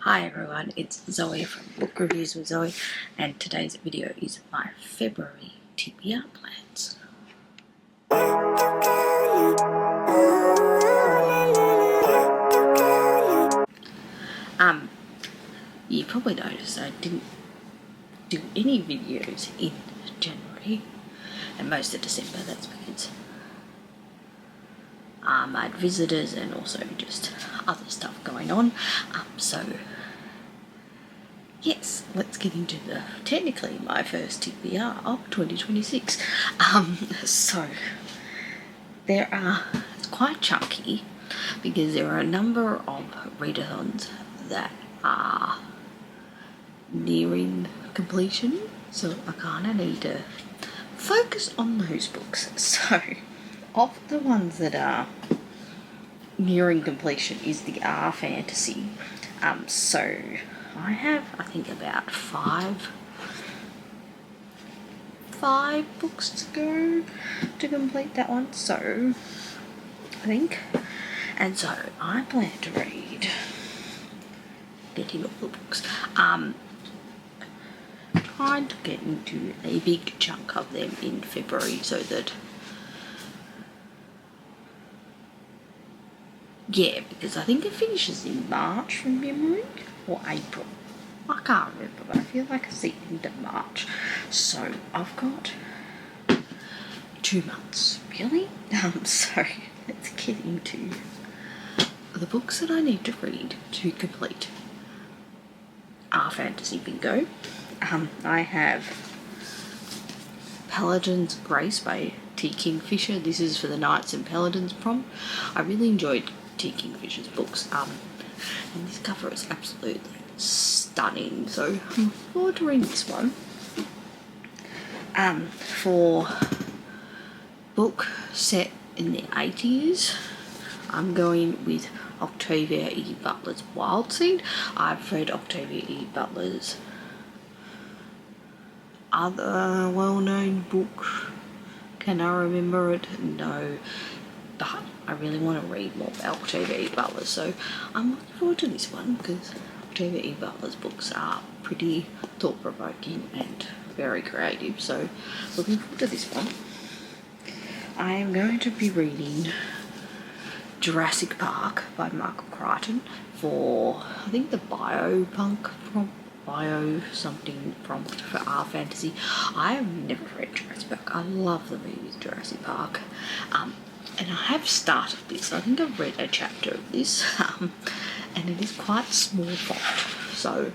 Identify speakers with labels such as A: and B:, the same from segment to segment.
A: Hi everyone, it's Zoe from Book Reviews with Zoe, and today's video is my February TBR plans. You probably noticed I didn't do any videos in January and most of December. That's because I had visitors and also just other stuff going on. So yes, let's get into technically my first TBR of 2026. So it's quite chunky because there are a number of readathons that are nearing completion, so I kind of need to focus on those books. So of the ones that are nearing completion is the R fantasy. So I have, I think, about five books to go to complete that one. So I think, and so I plan to get in all the books. Trying to get into a big chunk of them in February so that, yeah, because I think it finishes in March from memory, or April. I can't remember, but I feel like it's the end of March. So I've got 2 months, really? So let's get into the books that I need to read to complete our fantasy bingo. I have Paladin's Grace by T. Kingfisher. This is for the Knights and Paladins prom. I really enjoyed T. Kingfisher's books, and this cover is absolutely stunning, so I'm looking forward to reading this one. For book set in the 80s, I'm going with Octavia E. Butler's Wild Seed. I've read Octavia E. Butler's other well-known book. Can I remember it? No. But I really want to read more about Octavia E. Butler, so I'm looking forward to this one because Octavia E. Butler's books are pretty thought-provoking and very creative, so looking forward to this one. I am going to be reading Jurassic Park by Michael Crichton for, I think, the biopunk prompt for our fantasy. I have never read Jurassic Park. I love the movie Jurassic Park, and I have started this. I think I've read a chapter of this, and it is quite small font, so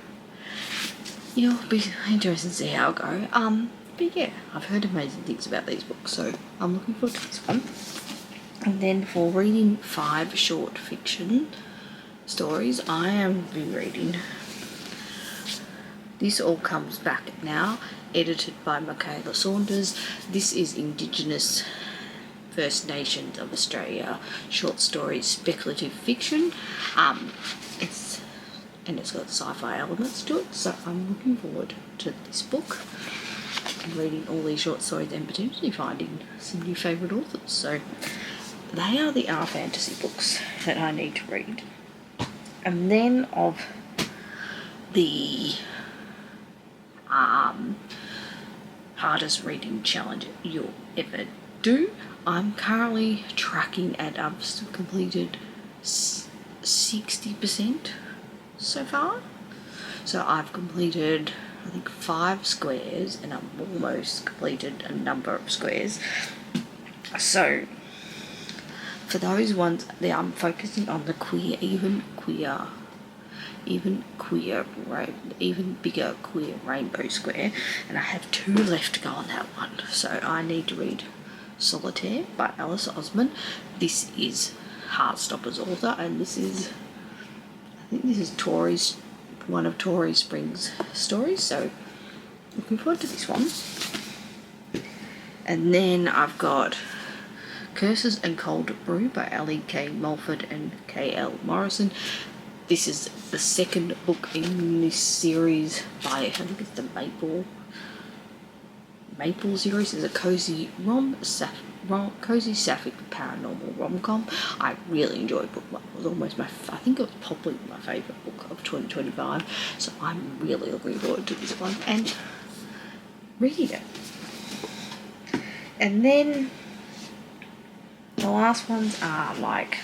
A: it'll be interesting to see how it go. But yeah, I've heard amazing things about these books, so I'm looking forward to this one. And then for reading 5 short fiction stories, I am rereading This All Comes Back Now, edited by Michaela Saunders. This is Indigenous First Nations of Australia short story speculative fiction. It's got sci-fi elements to it, so I'm looking forward to this book and reading all these short stories and potentially finding some new favourite authors. So they are the R fantasy books that I need to read. And then of the hardest reading challenge you'll ever do, I'm currently tracking at I've completed 60% so far. So I've completed, I think, 5 squares, and I've almost completed a number of squares. So for those ones, I'm focusing on the even bigger queer rainbow square, and I have 2 left to go on that one. So I need to read Solitaire by Alice Osman. This is Heartstopper's author, and this is, I think this is one of Tory Spring's stories, so looking forward to this one. And then I've got Curses and Cold Brew by Ali K. Mulford and K.L. Morrison. This is the second book in this series by, I think it's the Maple series. It's a cozy rom cozy sapphic paranormal rom-com. I really enjoyed book one. It was almost I think it was probably my favourite book of 2025. So I'm really looking forward to this one and reading it. And then the last ones are like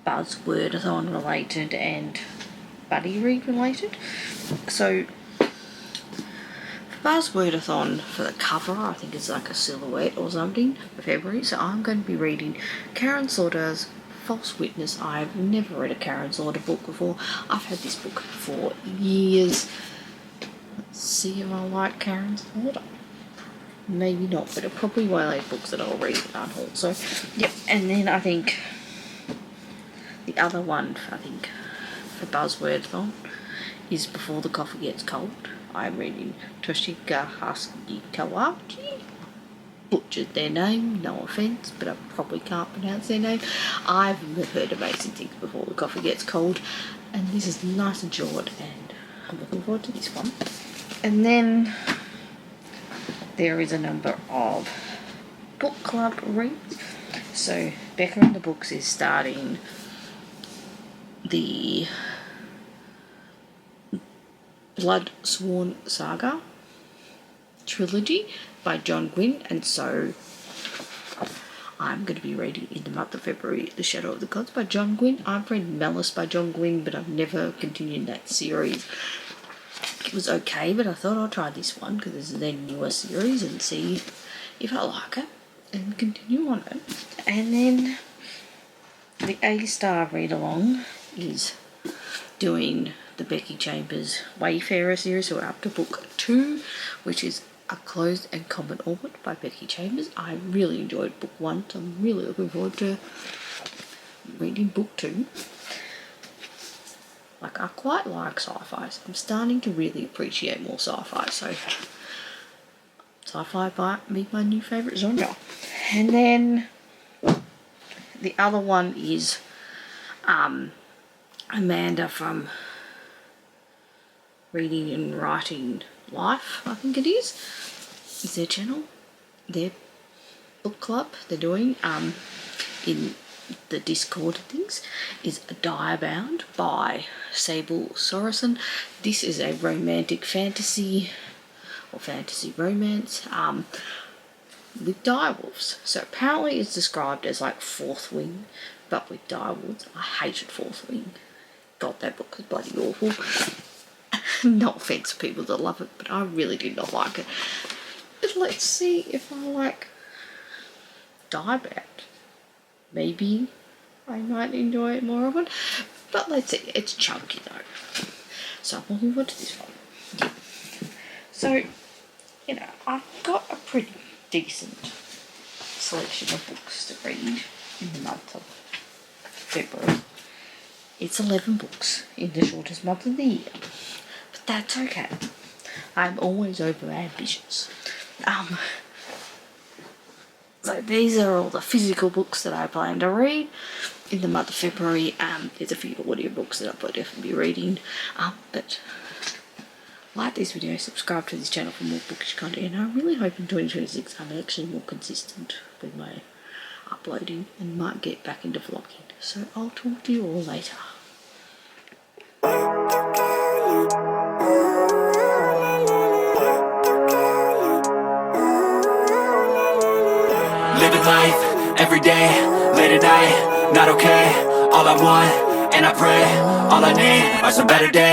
A: buzzword-a-thon related and buddy read related. So buzzword-a-thon for the cover, I think it's like a silhouette or something for February. So I'm going to be reading Karen Slaughter's False Witness. I've never read a Karen Slaughter book before. I've had this book for years. Let's see if I like Karen Slaughter. Maybe not, but it's probably one of those books that I'll read at Unhaul. So, yep. And then I think the other one, I think, for Buzzword-a-thon is Before the Coffee Gets Cold. I'm reading Toshika Kawachi. Butchered their name, no offence, but I probably can't pronounce their name. I've heard amazing things Before the Coffee Gets Cold, and this is nice and short, and I'm looking forward to this one. And then there is a number of book club reads. So Becca and the Books is starting the Blood Sworn Saga trilogy by John Gwynne, and so I'm going to be reading in the month of February The Shadow of the Gods by John Gwynne. I've read Malice by John Gwynne, but I've never continued that series. It was okay, but I thought I'll try this one because this is their newer series and see if I like it and continue on it. And then the A-Star read-along is doing the Becky Chambers Wayfarer series, so we're up to book 2, which is A Closed and Common Orbit by Becky Chambers. I really enjoyed book 1, so I'm really looking forward to reading book 2. Like, I quite like sci-fi, so I'm starting to really appreciate more sci-fi, so sci-fi might be my new favourite genre. And then the other one is Amanda from Reading and Writing Life, I think it is their channel, their book club they're doing in the Discord things, is Direbound by Sable Sorensen. This is a romantic fantasy or fantasy romance with direwolves. So apparently it's described as like Fourth Wing, but with direwolves. I hated Fourth Wing. God, that book was bloody awful. No offence to people that love it, but I really did not like it. But let's see if I like Direbound. Maybe I might enjoy it more often. But let's see. It's chunky though. So I'm looking forward to this one. Yeah. So, you know, I've got a pretty decent selection of books to read in the month of February. It's 11 books in the shortest month of the year. But that's okay. I'm always over ambitious. So these are all the physical books that I plan to read in the month of February. There's a few audio books that I'll definitely be reading. But like this video, subscribe to this channel for more bookish content, and I really hope in 2026 I'm actually more consistent with my uploading and might get back into vlogging. So I'll talk to you all later.
B: Living life, every day, late at night, not okay. All I want, and I pray, all I need are some better days.